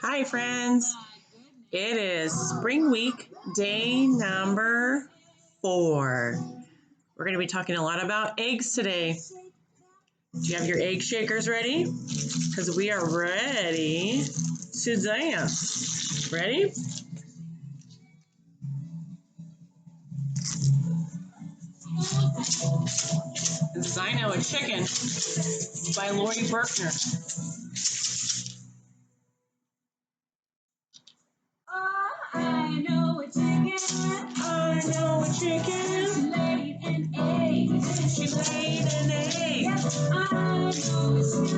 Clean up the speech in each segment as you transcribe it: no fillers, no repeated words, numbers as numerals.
Hi, friends. It is spring week, day number 4. We're going to be talking a lot about eggs today. Do you have your egg shakers ready? Because we are ready to dance. Ready? This is I Know a Chicken by Lori Berkner. I know a chicken. I know a chicken. She laid an egg. She laid an egg. Yes, I know a chicken.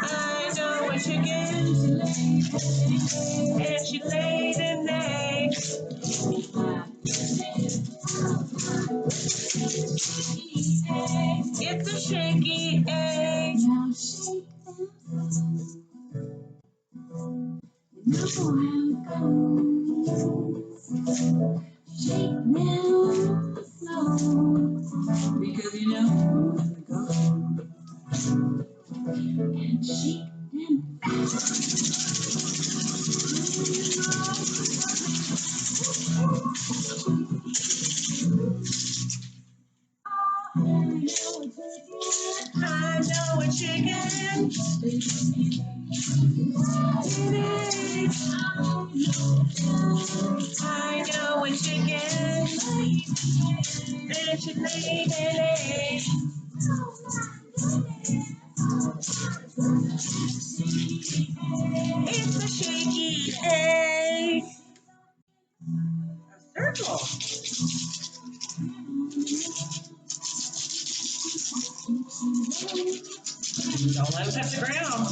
I know a chicken. And she laid an egg. It's a shaky egg. Now shake them. You know how it goes. Shake them slow. Because you know how it goes. And shake them fast. I know a chicken. I know a chicken. And she laid an egg. It's a shaky egg. A circle. Don't let it touch the ground.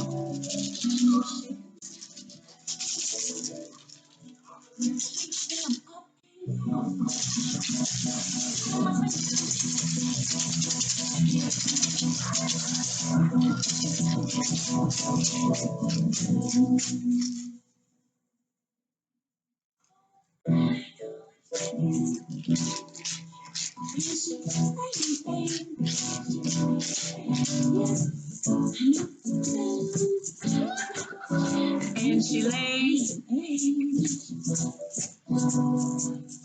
And she lays.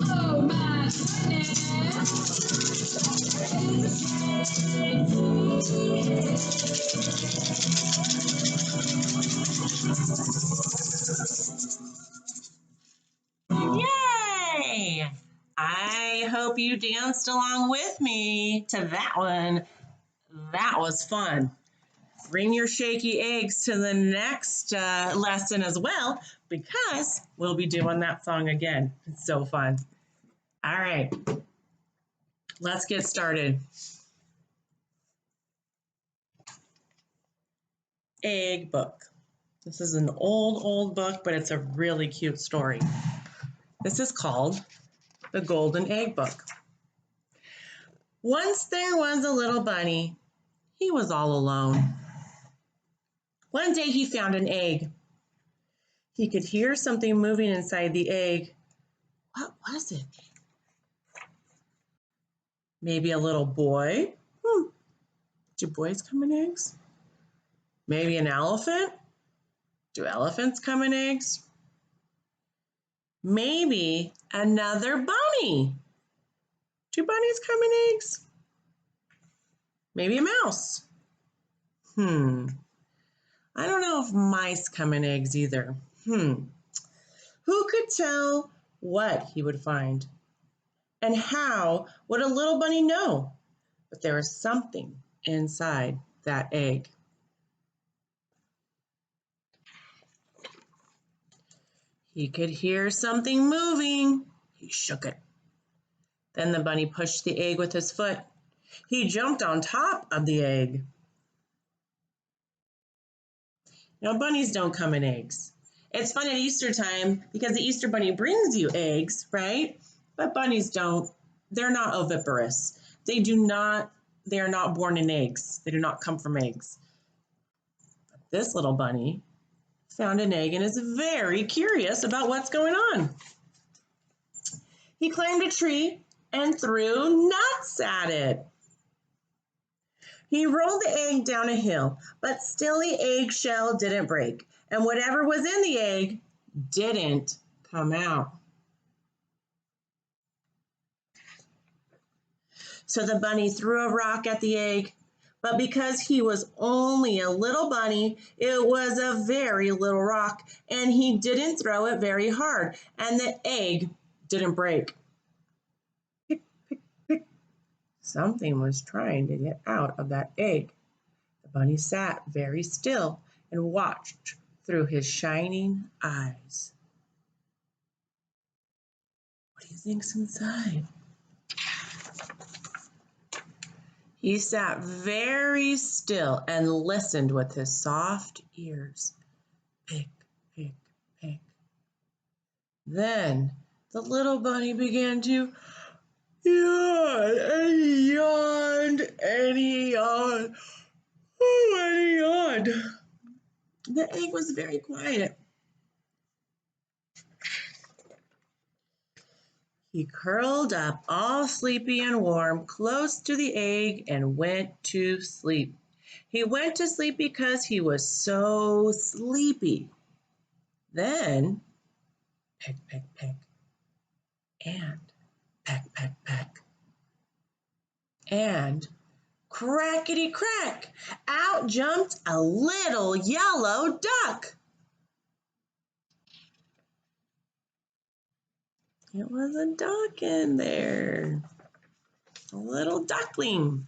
Oh my Yay! I hope you danced along with me to that one. That was fun. Bring your shaky eggs to the next lesson as well, because we'll be doing that song again. It's so fun. All right, let's get started. Egg book. This is an old book, but it's a really cute story. This is called The Golden Egg Book. Once there was a little bunny. He was all alone. One day he found an egg. He could hear something moving inside the egg. What was it? Maybe a little boy? Do boys come in eggs? Maybe an elephant? Do elephants come in eggs? Maybe another bunny. Do bunnies come in eggs? Maybe a mouse. I don't know if mice come in eggs either. Who could tell what he would find? And how would a little bunny know? But there was something inside that egg. He could hear something moving. He shook it. Then the bunny pushed the egg with his foot. He jumped on top of the egg. Now, bunnies don't come in eggs. It's fun at Easter time because the Easter bunny brings you eggs, right? But bunnies don't. They're not oviparous. They are not born in eggs. They do not come from eggs. But this little bunny found an egg and is very curious about what's going on. He climbed a tree and threw nuts at it. He rolled the egg down a hill, but still the eggshell didn't break, and whatever was in the egg didn't come out. So the bunny threw a rock at the egg, but because he was only a little bunny, it was a very little rock, and he didn't throw it very hard, and the egg didn't break. Pick, pick, pick. Something was trying to get out of that egg. The bunny sat very still and watched through his shining eyes. What do you think's inside? He sat very still and listened with his soft ears. Pick, pick, pick. Then the little bunny began to yawn and he yawned and he yawned. Oh, and he yawned. The egg was very quiet. He curled up all sleepy and warm close to the egg and went to sleep. He went to sleep because he was so sleepy. Then, peck, peck, peck, and peck, peck, peck, and crackety crack, out jumped a little yellow duck. It was a duck in there, a little duckling.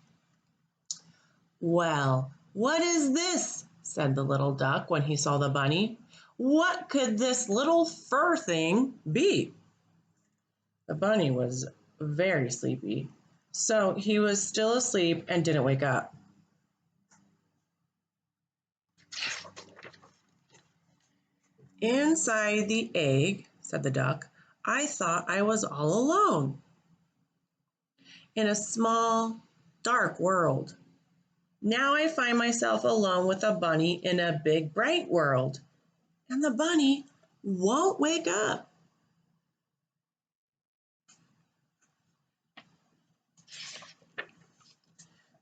Well, what is this? Said the little duck when he saw the bunny. What could this little fur thing be? The bunny was very sleepy, so he was still asleep and didn't wake up. Inside the egg, said the duck, I thought I was all alone in a small, dark world. Now I find myself alone with a bunny in a big, bright world, and the bunny won't wake up.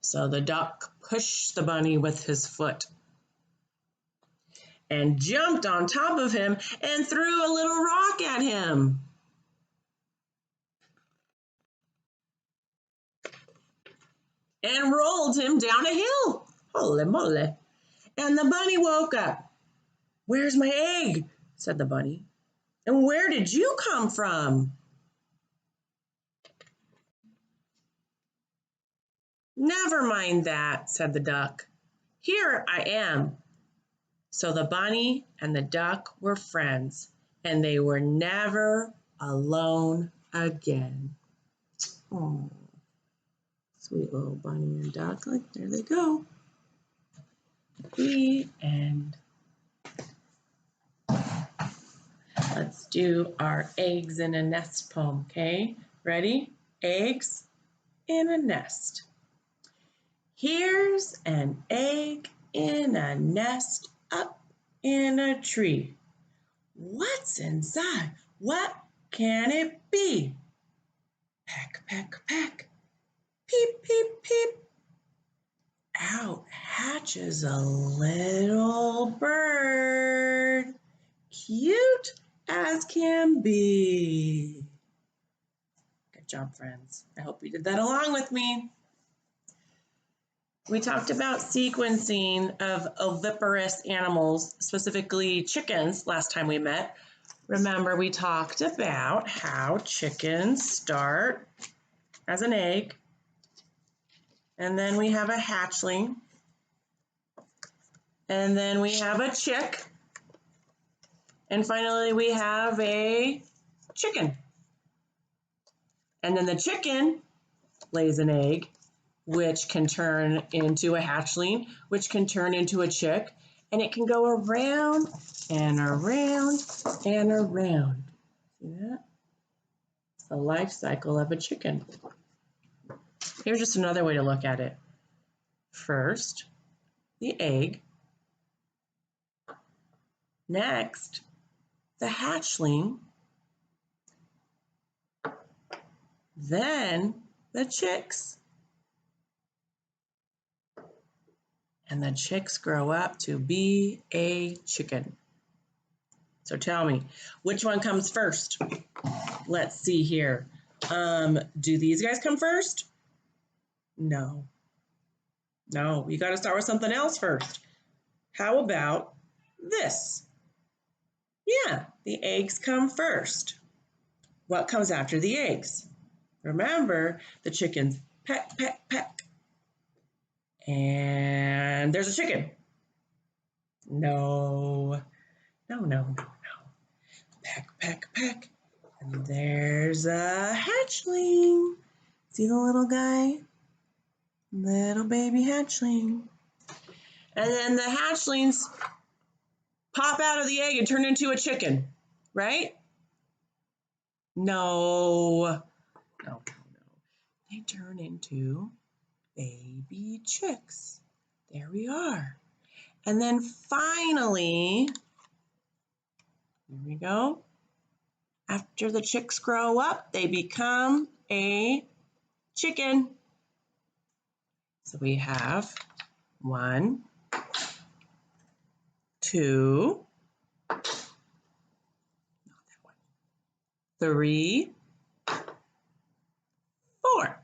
So the duck pushed the bunny with his foot and jumped on top of him and threw a little rock at him. And rolled him down a hill. Holy moly. And the bunny woke up. Where's my egg? Said the bunny. And where did you come from? Never mind that, said the duck. Here I am. So the bunny and the duck were friends, and they were never alone again. Oh, sweet little bunny and duck. Like, there they go. The end. Let's do our eggs in a nest poem, okay? Ready? Eggs in a nest. Here's an egg in a nest up in a tree. What's inside? What can it be? Peck, peck, peck. Peep, peep, peep. Out hatches a little bird. Cute as can be. Good job, friends. I hope you did that along with me. We talked about sequencing of oviparous animals, specifically chickens, last time we met. Remember, we talked about how chickens start as an egg, and then we have a hatchling, and then we have a chick, and finally we have a chicken. And then the chicken lays an egg, which can turn into a hatchling, which can turn into a chick, and it can go around and around and around. See that? It's the life cycle of a chicken. Here's just another way to look at it. First, the egg. Next, the hatchling. Then the chicks. and the chicks grow up to be a chicken. So tell me, which one comes first? Let's see here. Do these guys come first? No. No, you got to start with something else first. How about this? Yeah, the eggs come first. What comes after the eggs? Remember, the chickens peck, peck, peck. And there's a chicken. No, no, no, no, no. Peck, peck, peck. And there's a hatchling. See the little guy? Little baby hatchling. And then the hatchlings pop out of the egg and turn into a chicken, right? No, no, no, no. They turn into baby chicks. There we are. And then finally, here we go. After the chicks grow up, they become a chicken. So we have 1, 2, 3, 4.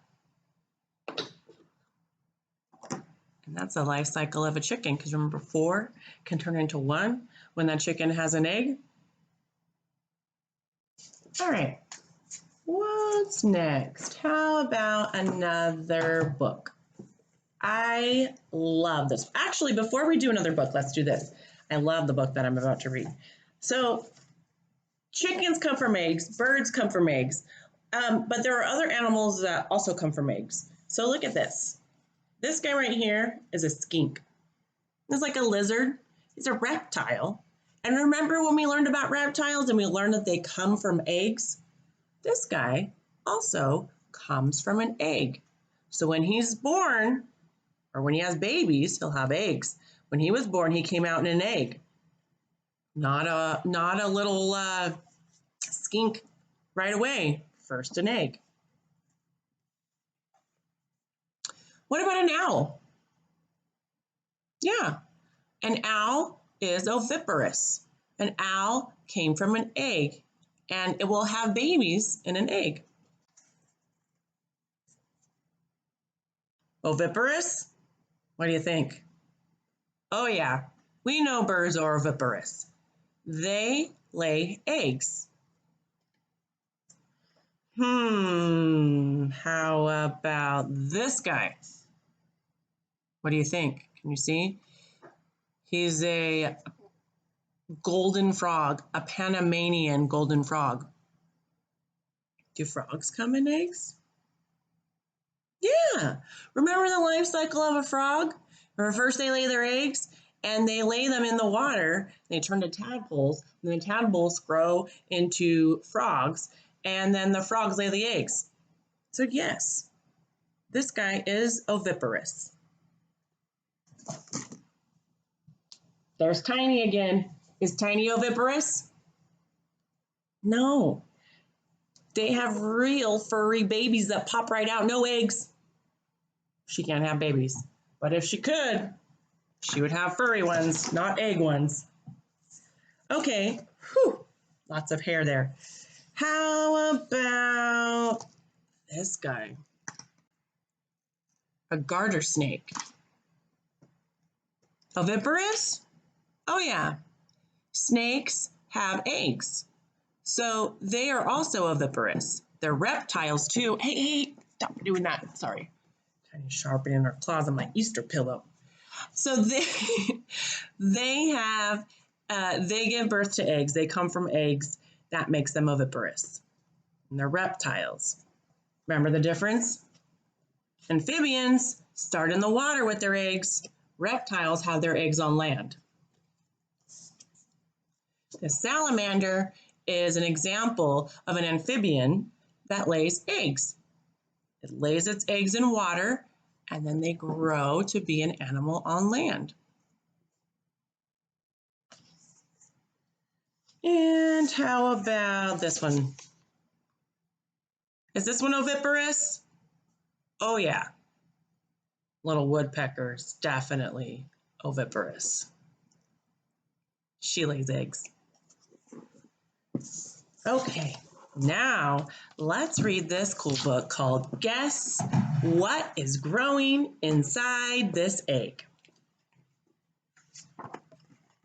And that's the life cycle of a chicken, because remember 4 can turn into 1 when that chicken has an egg. All right, what's next? How about another book? I love this. Actually, before we do another book, let's do this. I love the book that I'm about to read. So chickens come from eggs, birds come from eggs, but there are other animals that also come from eggs. So look at this. This guy right here is a skink. It's like a lizard. He's a reptile. And remember when we learned about reptiles and we learned that they come from eggs? This guy also comes from an egg. So when he's born, or when he has babies, he'll have eggs. When he was born, he came out in an egg. Not a little skink right away. First an egg. What about an owl? Yeah, an owl is oviparous. An owl came from an egg, and it will have babies in an egg. Oviparous? What do you think? Oh yeah, we know birds are oviparous. They lay eggs. How about this guy? What do you think? Can you see? He's a golden frog, a Panamanian golden frog. Do frogs come in eggs? Yeah. Remember the life cycle of a frog? Or first they lay their eggs and they lay them in the water. They turn to tadpoles, and the tadpoles grow into frogs, and then the frogs lay the eggs. So yes, this guy is oviparous. There's Tiny again. Is Tiny oviparous? No. They have real furry babies that pop right out. No eggs. She can't have babies. But if she could, she would have furry ones, not egg ones. Okay. Whew. Lots of hair there. How about this guy? A garter snake. Oviparous? Oh yeah. Snakes have eggs. So they are also oviparous. They're reptiles too. Hey, stop doing that. Sorry. Trying to sharpen her claws on my Easter pillow. So they give birth to eggs. They come from eggs. That makes them oviparous. And they're reptiles. Remember the difference? Amphibians start in the water with their eggs. Reptiles have their eggs on land. The salamander is an example of an amphibian that lays eggs. It lays its eggs in water, and then they grow to be an animal on land. And how about this one? Is this one oviparous? Oh yeah. Little woodpeckers, definitely. oviparous. She lays eggs. Okay, now let's read this cool book called Guess What is Growing Inside This Egg.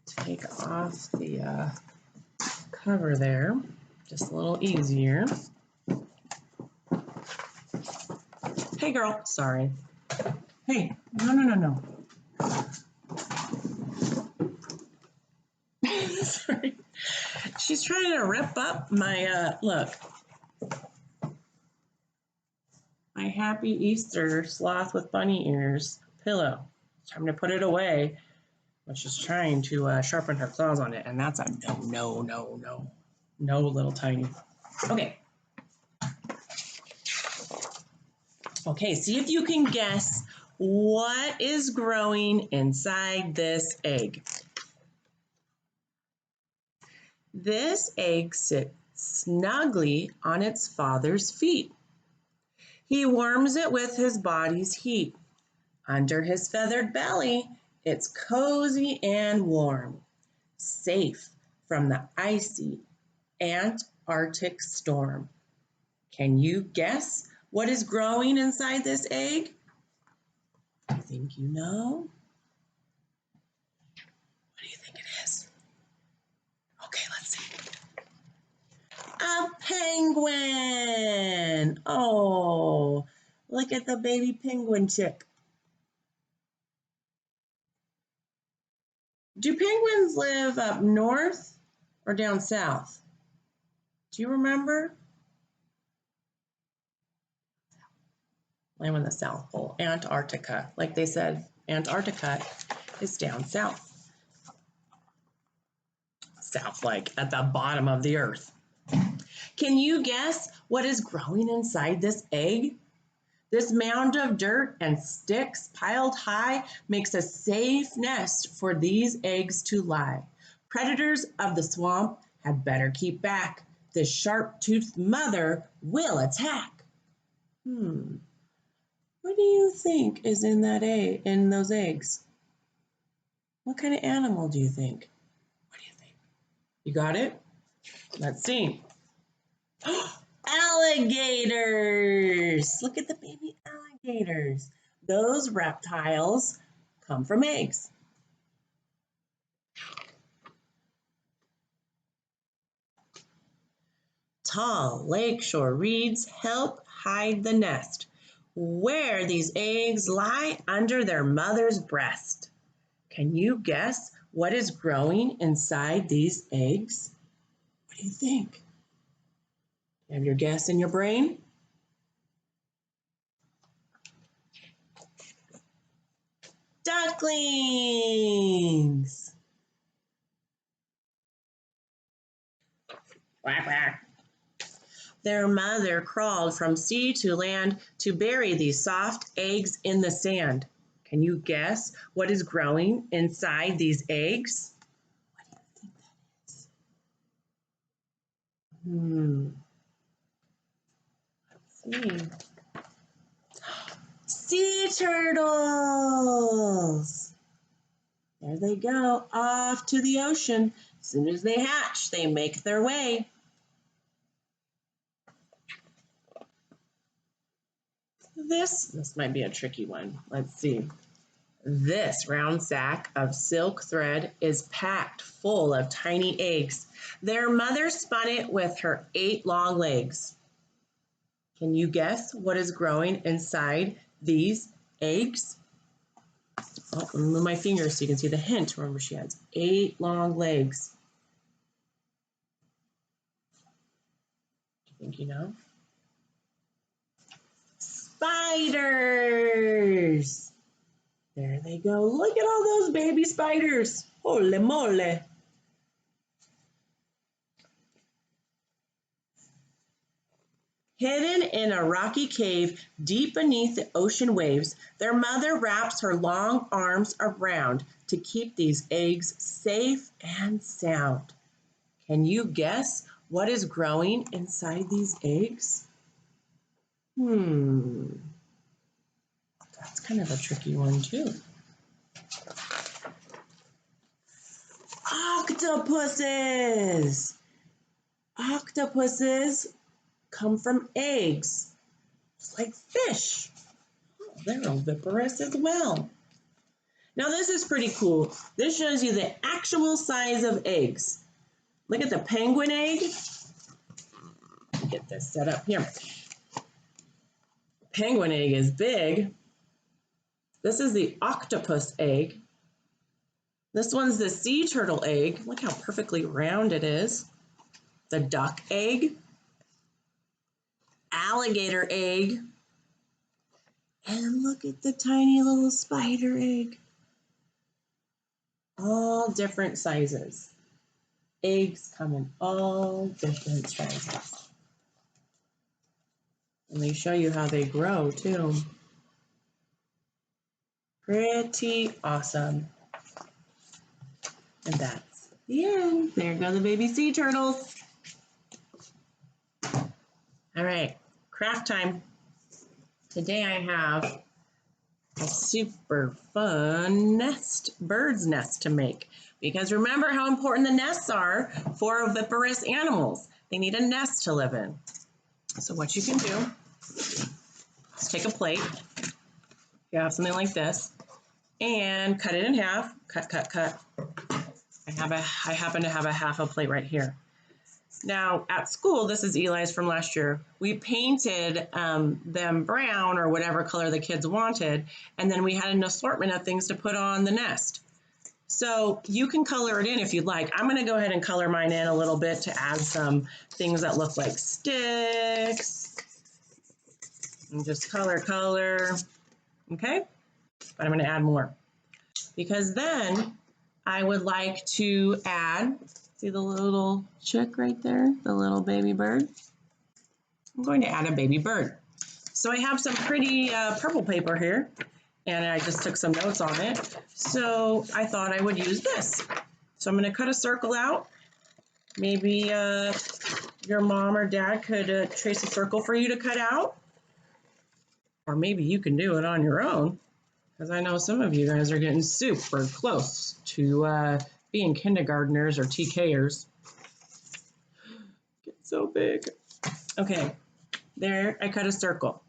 Take off the cover there, just a little easier. Hey girl, sorry. Hey, no. Sorry. She's trying to rip up my, look. My Happy Easter sloth with bunny ears pillow. Time to put it away. But she's trying to sharpen her claws on it, and that's a no, little tiny. Okay. Okay, see if you can guess what is growing inside this egg. This egg sits snugly on its father's feet. He warms it with his body's heat. Under his feathered belly, it's cozy and warm, safe from the icy Antarctic storm. Can you guess what is growing inside this egg? I think you know. What do you think it is? Okay, let's see. A penguin. Oh, look at the baby penguin chick. Do penguins live up north or down south? Do you remember? I'm in the South Pole, Antarctica. Like they said, Antarctica is down south. South, like at the bottom of the earth. Can you guess what is growing inside this egg? This mound of dirt and sticks piled high makes a safe nest for these eggs to lie. Predators of the swamp had better keep back. This sharp-toothed mother will attack. What do you think is in that egg, in those eggs? What kind of animal do you think? What do you think? You got it? Let's see. Alligators! Look at the baby alligators. Those reptiles come from eggs. Tall lakeshore reeds help hide the nest, where these eggs lie under their mother's breast. Can you guess what is growing inside these eggs? What do you think? You have your guess in your brain? Ducklings! Quack, quack. Their mother crawled from sea to land to bury these soft eggs in the sand. Can you guess what is growing inside these eggs? What do you think that is? Let's see. Sea turtles! There they go, off to the ocean. As soon as they hatch, they make their way. This might be a tricky one. Let's see. This round sack of silk thread is packed full of tiny eggs. Their mother spun it with her 8 long legs. Can you guess what is growing inside these eggs? Oh, let me move my fingers so you can see the hint. Remember, she has 8 long legs. Do you think you know? Spiders! There they go. Look at all those baby spiders. Holy moly. Hidden in a rocky cave deep beneath the ocean waves, their mother wraps her long arms around to keep these eggs safe and sound. Can you guess what is growing inside these eggs? That's kind of a tricky one too. Octopuses! Octopuses come from eggs, just like fish. Oh, they're oviparous as well. Now this is pretty cool. This shows you the actual size of eggs. Look at the penguin egg. Get this set up here. Penguin egg is big. This is the octopus egg. This one's the sea turtle egg. Look how perfectly round it is. The duck egg. Alligator egg. And look at the tiny little spider egg. All different sizes. Eggs come in all different sizes. And they show you how they grow too. Pretty awesome. And that's the end. There go the baby sea turtles. All right, craft time. Today I have a super fun bird's nest to make. Because remember how important the nests are for oviparous animals. They need a nest to live in. So what you can do is take a plate. You have something like this, and cut it in half. Cut, cut, cut. I happen to have a half a plate right here. Now at school, this is Eli's from last year. We painted them brown or whatever color the kids wanted, and then we had an assortment of things to put on the nest. So you can color it in if you'd like. I'm going to go ahead and color mine in a little bit to add some things that look like sticks. And just color, okay? But I'm going to add more. Because then I would like to add, see the little chick right there, the little baby bird? I'm going to add a baby bird. So I have some pretty purple paper here, and I just took some notes on it. So I thought I would use this. So I'm going to cut a circle out. Maybe your mom or dad could trace a circle for you to cut out. Or maybe you can do it on your own, because I know some of you guys are getting super close to being kindergartners or TKers. Get so big. Okay, there I cut a circle.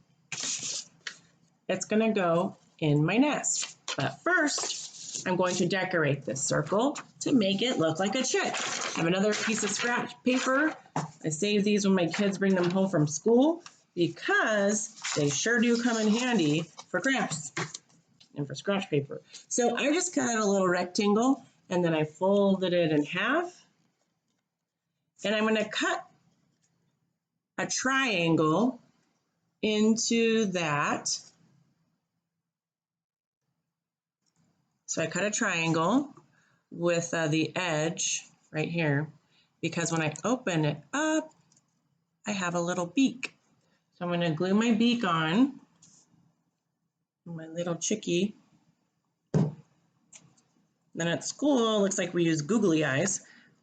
It's going to go in my nest. But first, I'm going to decorate this circle to make it look like a chick. I have another piece of scratch paper. I save these when my kids bring them home from school because they sure do come in handy for crafts and for scratch paper. So I just cut out a little rectangle and then I folded it in half. And I'm going to cut a triangle into that. So I cut a triangle with the edge right here because when I open it up, I have a little beak. So I'm going to glue my beak on, my little chickie. Then at school, it looks like we use googly eyes,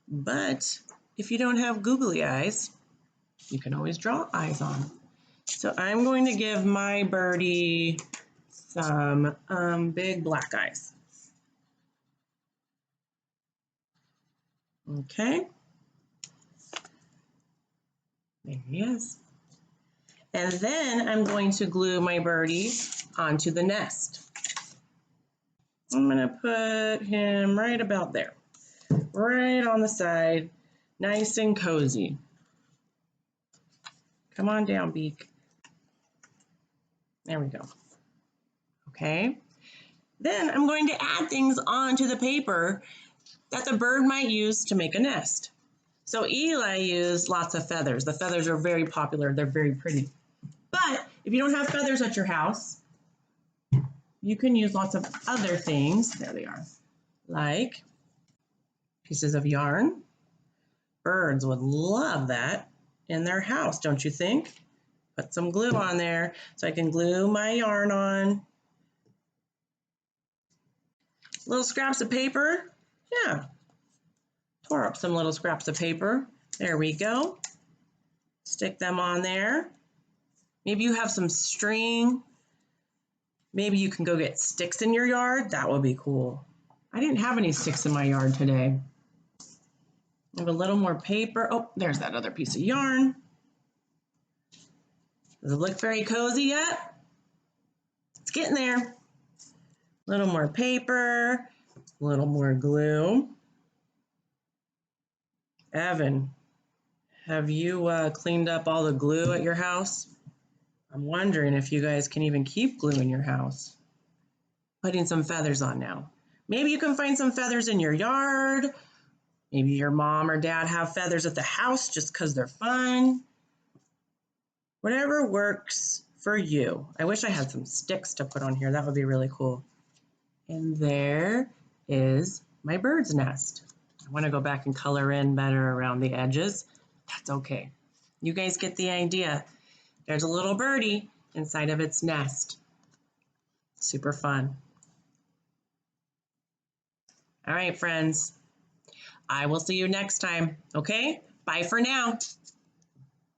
but if you don't have googly eyes, you can always draw eyes on. So I'm going to give my birdie some big black eyes. Okay. There he is. And then I'm going to glue my birdie onto the nest. I'm going to put him right about there, right on the side, nice and cozy. Come on down, beak. There we go. Okay. Then I'm going to add things onto the paper that the bird might use to make a nest. So Eli used lots of feathers. The feathers are very popular. They're very pretty. But if you don't have feathers at your house, you can use lots of other things. There they are. Like pieces of yarn. Birds would love that in their house, don't you think? Put some glue on there so I can glue my yarn on. Little scraps of paper. Yeah. Tore up some little scraps of paper. There we go. Stick them on there. Maybe you have some string. Maybe you can go get sticks in your yard. That would be cool. I didn't have any sticks in my yard today. I have a little more paper. Oh, there's that other piece of yarn. Does it look very cozy yet? It's getting there. A little more paper, a little more glue. Evan, have you cleaned up all the glue at your house? I'm wondering if you guys can even keep glue in your house. Putting some feathers on now. Maybe you can find some feathers in your yard. Maybe your mom or dad have feathers at the house just because they're fun. Whatever works for you. I wish I had some sticks to put on here. That would be really cool. And there is my bird's nest. I want to go back and color in better around the edges. That's okay. You guys get the idea. There's a little birdie inside of its nest. Super fun. All right, friends. I will see you next time, okay? Bye for now.